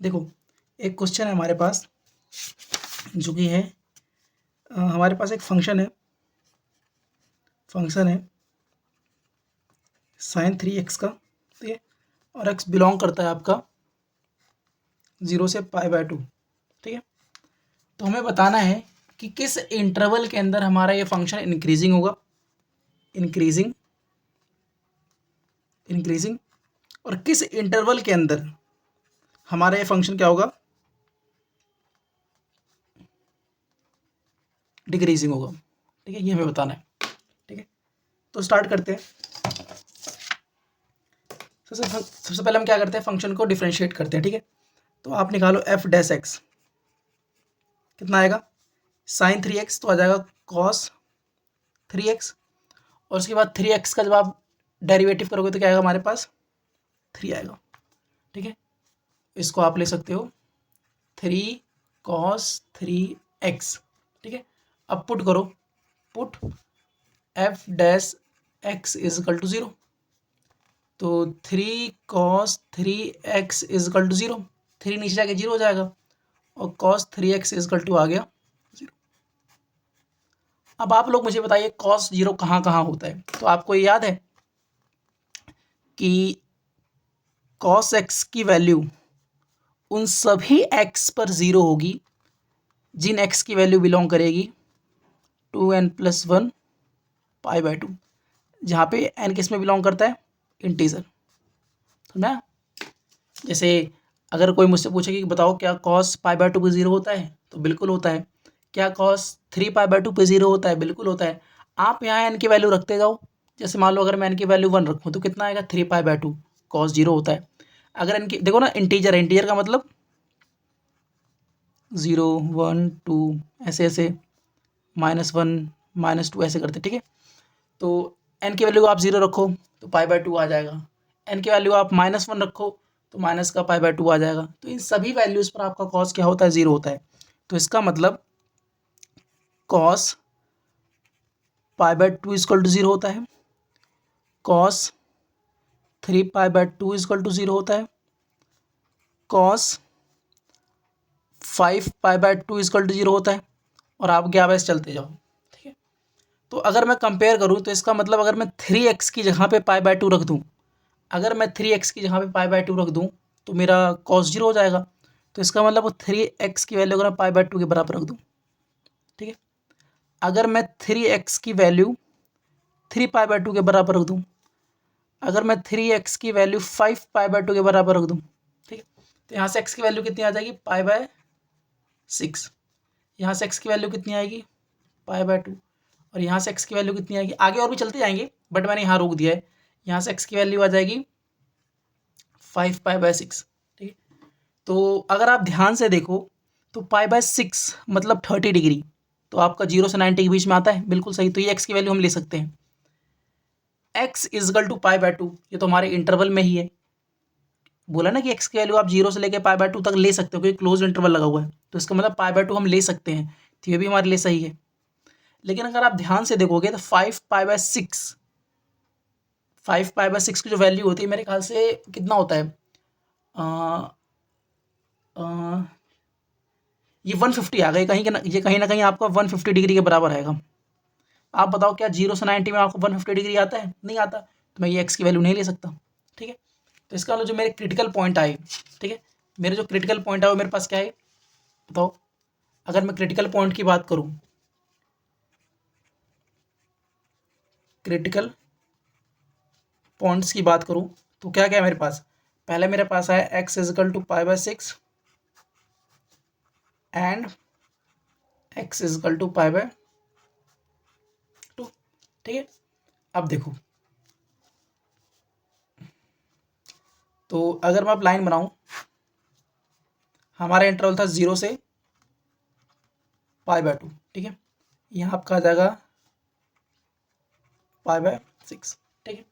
देखो, एक क्वेश्चन है हमारे पास जो कि है हमारे पास एक फंक्शन है sin 3x का, ठीक है, और x बिलोंग करता है आपका 0 से π/2, ठीक है। तो हमें बताना है कि किस इंटरवल के अंदर हमारा ये फंक्शन इंक्रीजिंग होगा, इंक्रीजिंग, और किस इंटरवल के अंदर हमारा ये फंक्शन क्या होगा, डिक्रीजिंग होगा, ठीक है। ये हमें बताना है, ठीक है। तो स्टार्ट करते हैं। सबसे पहले हम क्या करते हैं, फंक्शन को डिफरेंशिएट करते हैं, ठीक है। तो आप निकालो f डैश x, कितना आएगा, sin 3x तो आ जाएगा cos 3x, और उसके बाद 3x का जब आप डेरिवेटिव करोगे तो क्या आएगा हमारे पास, 3 आएगा, ठीक है। इसको आप ले सकते हो 3 cos 3x, ठीक है। अब पुट करो, put f dash x is equal to 0, तो 3 cos 3x is equal to 0, 3 नीचे जाके 0 हो जाएगा, और cos 3x is equal to आ गया 0। अब आप लोग मुझे बताइए cos 0 कहाँ कहाँ होता है। तो आपको ये याद है कि cos x की वैल्यू उन सभी x पर 0 होगी जिन x की वैल्यू बिलोंग करेगी 2n+1 π/2, जहाँ पे n किस में बिलोंग करता है, इंटीजर, समझा। जैसे अगर कोई मुझसे पूछे कि बताओ क्या cos π/2 पे 0 होता है, तो बिल्कुल होता है। क्या cos 3 π/2 पे 0 होता है, बिल्कुल होता है। आप यहाँ n की वैल्यू रखते जाओ। जैसे मान लो अगर मैं n की वैल्यू 1 रखूँ तो कितना आएगा, 3 π/2, cos 0 होता है। अगर n की देखो ना, इंटीजर है, इंटीजर का मतलब 0 1 2 ऐसे ऐसे, -1 -2 ऐसे करते, ठीक है। तो n की वैल्यू आप 0 रखो तो π/2 आ जाएगा, n की वैल्यू आप -1 रखो तो माइनस का π/2 आ जाएगा। तो इन सभी वैल्यूज़ पर आपका कॉस क्या होता है, 0 होता है। तो इसका मतलब कॉस π/2 इक्वल टू 0 होता है, कॉस 3 π/2 इक्वल टू 0 होता है, कॉस 5 π/2 इक्वल टू 0 होता है, और आप क्या वैसे चलते जाओ, ठीक है। तो अगर मैं कंपेयर करूँ तो इसका मतलब अगर मैं 3x की जगह पे π/2 रख दूँ, अगर मैं 3x की जगह पे π/2 रख दूँ तो मेरा cos 0 हो जाएगा। तो इसका मतलब 3x की वैल्यू अगर मैं π/2 के बराबर रख दूँ, ठीक है। अगर मैं 3x की वैल्यू 3 π/2 के बराबर रख दूँ, अगर मैं 3x की वैल्यू 5 π/2 के बराबर रख दूँ, ठीक है। तो यहाँ से x की वैल्यू कितनी आ जाएगी, π/6। यहाँ से x की वैल्यू कितनी आएगी, π/2, और यहाँ से x की वैल्यू कितनी आएगी, आगे और भी चलते जाएंगे बट मैंने यहाँ रोक दिया है। यहाँ से x की वैल्यू आ जाएगी 5 π/6, ठीक है। तो अगर आप ध्यान से देखो तो π/6 मतलब 30 डिग्री, तो आपका 0 से 90 के बीच में आता है, बिल्कुल सही। तो ये x की वैल्यू हम ले सकते हैं, x इजकल टू π/2, ये तो हमारे इंटरवल में ही है। बोला ना कि x की वैल्यू आप 0 से लेकर π/2 तक ले सकते हो, क्योंकि क्लोज इंटरवल लगा हुआ है, तो इसका मतलब π/2 हम ले सकते हैं, तो ये भी हमारे लिए सही है। लेकिन अगर आप ध्यान से देखोगे तो 5 π/6 की जो वैल्यू होती है मेरे ख्याल से कितना होता है, ये 150 आ गई कहीं, ये कहीं ना कहीं आपका 150 डिग्री के बराबर आएगा। आप बताओ क्या 0 से 90 में आपको 150 डिग्री आता है, नहीं आता, तो मैं ये एक्स की वैल्यू नहीं ले सकता, ठीक है। तो इसका मतलब जो मेरे क्रिटिकल पॉइंट आए, ठीक है, मेरे जो क्रिटिकल पॉइंट आए वो मेरे पास क्या है, बताओ। अगर मैं क्रिटिकल पॉइंट की बात करूं, क्रिटिकल पॉइंट्स की बात करूं तो क्या क्या है मेरे पास, पहले मेरे पास है x is equal to π/6 and x is equal to π/2, ठीक है। अब देखो, तो अगर मैं अब लाइन बनाऊं, हमारा इंटरवल था 0 से π/2, ठीक है। यहाँ आपका आ जाएगा π/6, ठीक है।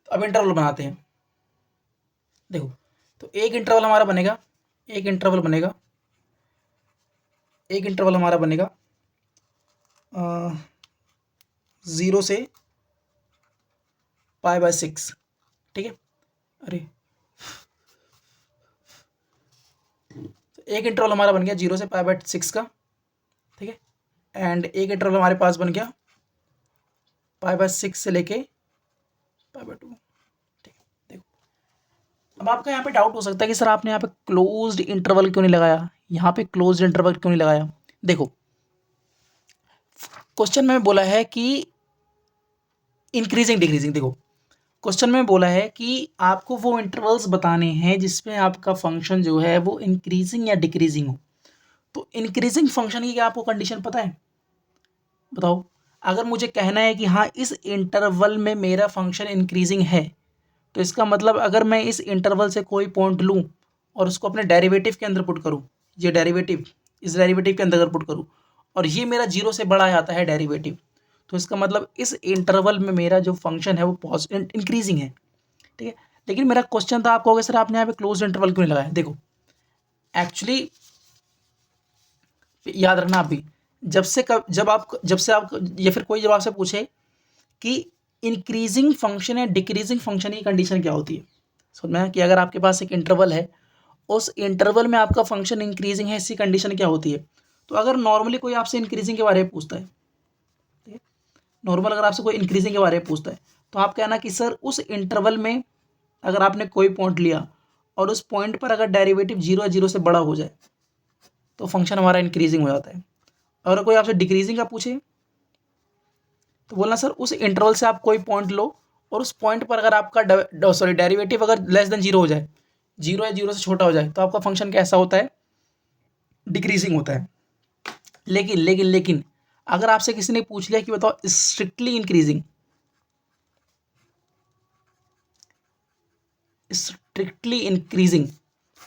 तो अब इंटरवल बनाते हैं। देखो, तो एक इंटरवल हमारा बनेगा, एक इंटरवल हमारा बनेगा 0 से π/6, ठीक है। अरे एक इंटरवल हमारा बन गया 0 से π/6 का, ठीक है, एंड एक इंटरवल हमारे पास बन गया π/6 से लेके π/2, ठीक है। देखो अब आपका यहाँ पे डाउट हो सकता है कि सर आपने यहाँ पे क्लोज्ड इंटरवल क्यों नहीं लगाया, यहाँ पे क्लोज्ड इंटरवल क्यों नहीं लगाया। देखो क्वेश्चन में बोला है कि इंक्रीजिंग डिक्रीजिंग, देखो क्वेश्चन में बोला है कि आपको वो इंटरवल्स बताने हैं जिसमें आपका फंक्शन जो है वो इंक्रीजिंग या डिक्रीजिंग हो। तो इंक्रीजिंग फंक्शन की क्या आपको कंडीशन पता है, बताओ। अगर मुझे कहना है कि हाँ इस इंटरवल में मेरा फंक्शन इंक्रीजिंग है, तो इसका मतलब अगर मैं इस इंटरवल से कोई पॉइंट लूँ और उसको अपने डेरिवेटिव के अंदर पुट करूँ, ये डेरिवेटिव इस डेरिवेटिव के अंदर पुट करूँ और ये मेरा 0 से बड़ा आता है डेरिवेटिव, तो इसका मतलब इस इंटरवल में मेरा जो फंक्शन है वो पॉजिटिव इंक्रीजिंग है, ठीक है। लेकिन मेरा क्वेश्चन था, आप कहोगे सर आपने यहाँ पे क्लोज इंटरवल क्यों नहीं लगाया। देखो एक्चुअली याद रखना आप भी, जब से आप या फिर कोई जब आपसे पूछे कि इंक्रीजिंग फंक्शन है डिक्रीजिंग फंक्शन की कंडीशन क्या होती है, समझ में कि अगर आपके पास एक इंटरवल है, उस इंटरवल में आपका फंक्शन इंक्रीजिंग है, इसकी कंडीशन क्या होती है। तो अगर नॉर्मली कोई आपसे इंक्रीजिंग के बारे में पूछता है, ठीक है, नॉर्मल अगर आपसे कोई इंक्रीजिंग के बारे में पूछता है, तो आप कहना कि सर उस इंटरवल में अगर आपने कोई पॉइंट लिया और उस पॉइंट पर अगर डेरिवेटिव 0 से बड़ा हो जाए तो फंक्शन हमारा इंक्रीजिंग हो जाता है। और कोई आपसे डिक्रीजिंग का पूछे तो बोलना सर उस इंटरवल से आप कोई पॉइंट लो और उस पॉइंट पर अगर आपका डेरिवेटिव अगर लेस देन 0 हो जाए, 0 या 0 से छोटा हो जाए, तो आपका फंक्शन कैसा होता है, डिक्रीजिंग होता है। लेकिन अगर आपसे किसी ने पूछ लिया कि बताओ स्ट्रिक्टली इंक्रीजिंग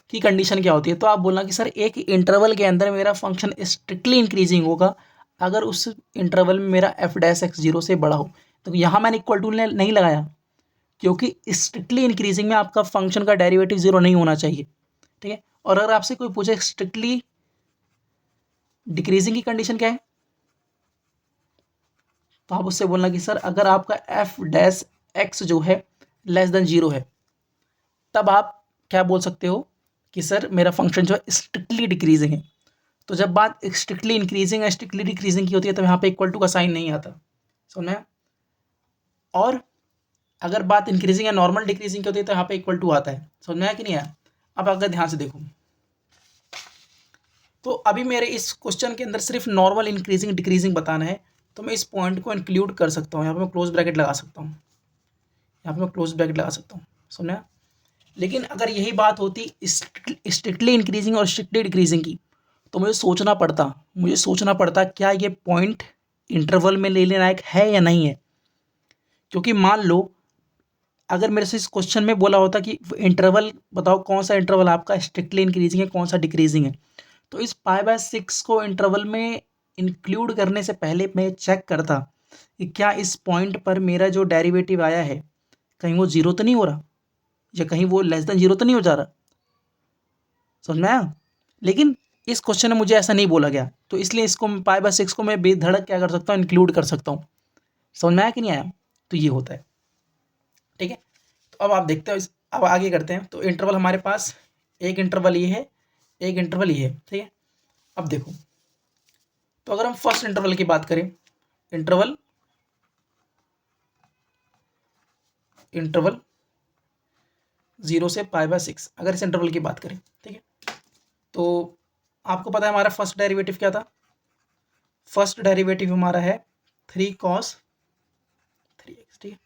की कंडीशन क्या होती है, तो आप बोलना कि सर एक इंटरवल के अंदर मेरा फंक्शन स्ट्रिक्टली इंक्रीजिंग होगा अगर उस इंटरवल में मेरा f' 0 से बड़ा हो। तो यहाँ मैंने इक्वल टू नहीं लगाया क्योंकि स्ट्रिक्टली इंक्रीजिंग में आपका फंक्शन का डेरिवेटिव 0 नहीं होना चाहिए, ठीक है। और अगर आपसे कोई पूछे स्ट्रिक्टली डिक्रीजिंग की कंडीशन क्या है, तो आप उससे बोलना कि सर अगर आपका f' जो है लेस देन 0 है, तब आप क्या बोल सकते हो कि सर मेरा फंक्शन जो है स्ट्रिक्टली डिक्रीजिंग है। तो जब बात स्ट्रिक्टली इंक्रीजिंग या स्ट्रिक्टली डिक्रीजिंग की होती है तो यहाँ पे इक्वल टू का साइन नहीं आता, समझ में। और अगर बात इंक्रीजिंग या नॉर्मल डिक्रीजिंग की होती है तो यहाँ पे इक्वल टू आता है, समझ में आया कि नहीं आया। अब अगर ध्यान से देखो तो अभी मेरे इस क्वेश्चन के अंदर सिर्फ नॉर्मल इंक्रीजिंग डिक्रीजिंग बताना है, तो मैं इस पॉइंट को इंक्लूड कर सकता हूँ, यहाँ पे मैं क्लोज ब्रैकेट लगा सकता हूँ, यहाँ पे मैं क्लोज ब्रैकेट लगा सकता हूँ, समझा। लेकिन अगर यही बात होती स्ट्रिक्टली इंक्रीजिंग और स्ट्रिक्टली डिक्रीजिंग की, तो मुझे सोचना पड़ता क्या ये पॉइंट इंटरवल में ले लेना लायक है या नहीं है। क्योंकि मान लो अगर मेरे से इस क्वेश्चन में बोला होता कि इंटरवल बताओ कौन सा इंटरवल आपका स्ट्रिक्टली इंक्रीजिंग है कौन सा डिक्रीजिंग है, तो इस π/6 को इंटरवल में इंक्लूड करने से पहले मैं चेक करता कि क्या इस पॉइंट पर मेरा जो डेरिवेटिव आया है कहीं वो 0 तो नहीं हो रहा या कहीं वो लेस देन 0 तो नहीं हो जा रहा, समझ में आया। लेकिन इस क्वेश्चन में मुझे ऐसा नहीं बोला गया, तो इसलिए इसको π/6 को मैं बेधड़क क्या कर सकता हूँ, इंक्लूड कर सकता हूँ। समझ में आया कि नहीं आया, तो ये होता है, ठीक है। तो अब आप देखते हो अब आगे करते हैं। तो इंटरवल हमारे पास एक इंटरवल ये है, एक इंटरवल ये है, ठीक है। अब देखो तो अगर हम फर्स्ट इंटरवल की बात करें, इंटरवल 0 से π/6, अगर इस इंटरवल की बात करें, ठीक है, तो आपको पता है हमारा फर्स्ट डेरिवेटिव क्या था, फर्स्ट डेरिवेटिव हमारा है 3 cos 3x, ठीक है।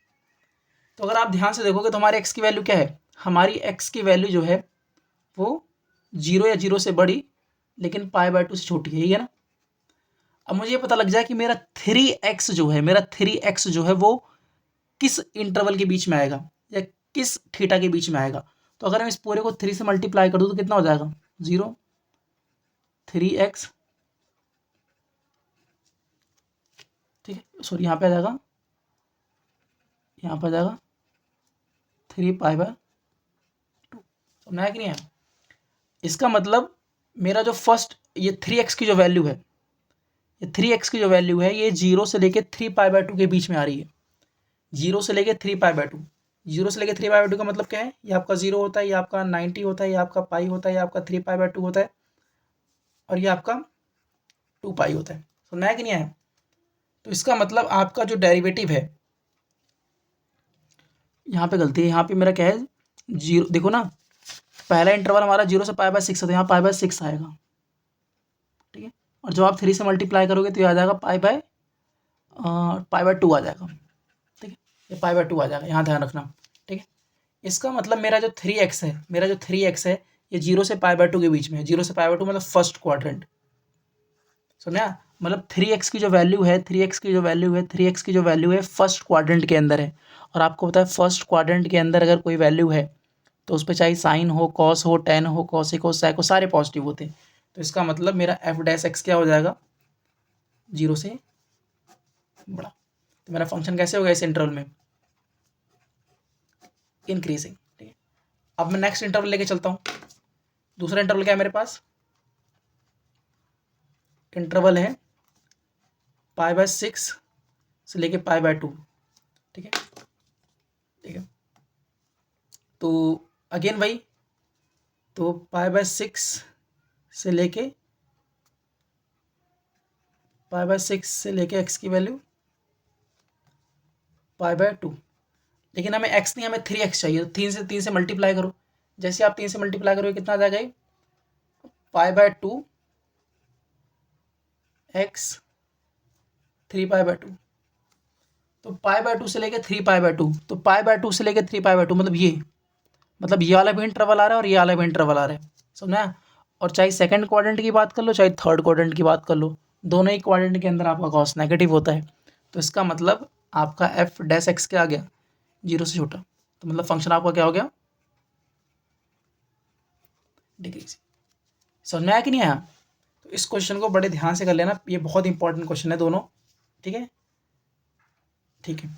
तो अगर आप ध्यान से देखोगे तो हमारे x की वैल्यू क्या है, हमारी x की वैल्यू जो है वो 0 या 0 से बड़ी लेकिन π/2 से छोटी है, ये ना। अब मुझे ये पता लग जाए कि मेरा 3x जो है वो किस इंटरवल के बीच में आएगा या किस थीटा के बीच में आएगा। तो अगर हम इस पूरे को 3 से मल्टीप्लाई कर दूँ तो कितना हो जाएगा, 0 3x, ठीक है, सॉरी यहाँ पे आ जाएगा 3π/2, समझना है कि नहीं है। इसका मतलब मेरा जो फर्स्ट ये 3x की जो वैल्यू है, ये 3x की जो वैल्यू है ये 0 से लेके 3π/2 के बीच में आ रही है, 0 से लेके 3π/2, 0 से लेके 3π/2 का मतलब क्या है, ये आपका 0 होता है, ये आपका 90 होता है, ये आपका पाई होता है, ये आपका 3π/2 होता है, और ये आपका 2 पाई होता है। समझ में आया कि नहीं आया? तो इसका मतलब आपका जो डेरिवेटिव है, यहाँ पे गलती है, यहाँ पे मेरा क्या है, जीरो। देखो ना, पहला इंटरवल हमारा 0 से π/6 है, तो यहाँ π/6 आएगा, ठीक है। और जब आप 3 से मल्टीप्लाई करोगे तो ये आ जाएगा π/2 आ जाएगा, ठीक है। ये π/2 आ जाएगा, यहाँ ध्यान रखना, ठीक है। इसका मतलब मेरा जो 3x है, ये 0 से π/2 के बीच में है। 0 से π/2 मतलब फर्स्ट क्वाड्रेंट, समझा? मतलब 3x की जो वैल्यू है, 3x की जो वैल्यू है फर्स्ट क्वाड्रेंट के अंदर है। और आपको पता है फर्स्ट क्वाड्रेंट के अंदर अगर कोई वैल्यू है तो उस पर चाहे साइन हो, कॉस हो, टेन हो, कॉसिक हो, सैक हो, सारे पॉजिटिव होते हैं। तो इसका मतलब मेरा f' क्या हो जाएगा, 0 से बड़ा। तो मेरा फंक्शन कैसे होगा इस इंटरवल में, इंक्रीजिंग, ठीक है। अब मैं नेक्स्ट इंटरवल लेके चलता हूँ। दूसरा इंटरवल क्या है मेरे पास, इंटरवल है π/6 से लेके π/2, ठीक है, ठीक है। तो अगेन वही, तो π/6 से लेके x की वैल्यू π/2, लेकिन हमें x नहीं, हमें 3x चाहिए। तो 3 से मल्टीप्लाई करो। जैसे आप 3 से मल्टीप्लाई करोगे कितना आ जाएगा, π/2 x 3π/2। तो π/2 से लेके 3π/2, तो π/2 से लेके 3π/2 मतलब ये वाला भी इंटरवल आ रहा है और ये वाला भी इंटरवल आ रहा है, समझा? और चाहे सेकंड क्वाड्रेंट की बात कर लो, चाहे थर्ड क्वाड्रेंट की बात कर लो, दोनों ही क्वाड्रेंट के अंदर आपका कॉस नेगेटिव होता है। तो इसका मतलब आपका f' क्या आ गया, 0 से छोटा। तो मतलब फंक्शन आपका क्या हो गया, डिक्रीज। समझ में आया कि नहीं आया? तो इस क्वेश्चन को बड़े ध्यान से कर लेना, ये बहुत इंपॉर्टेंट क्वेश्चन है दोनों, ठीक है, ठीक है।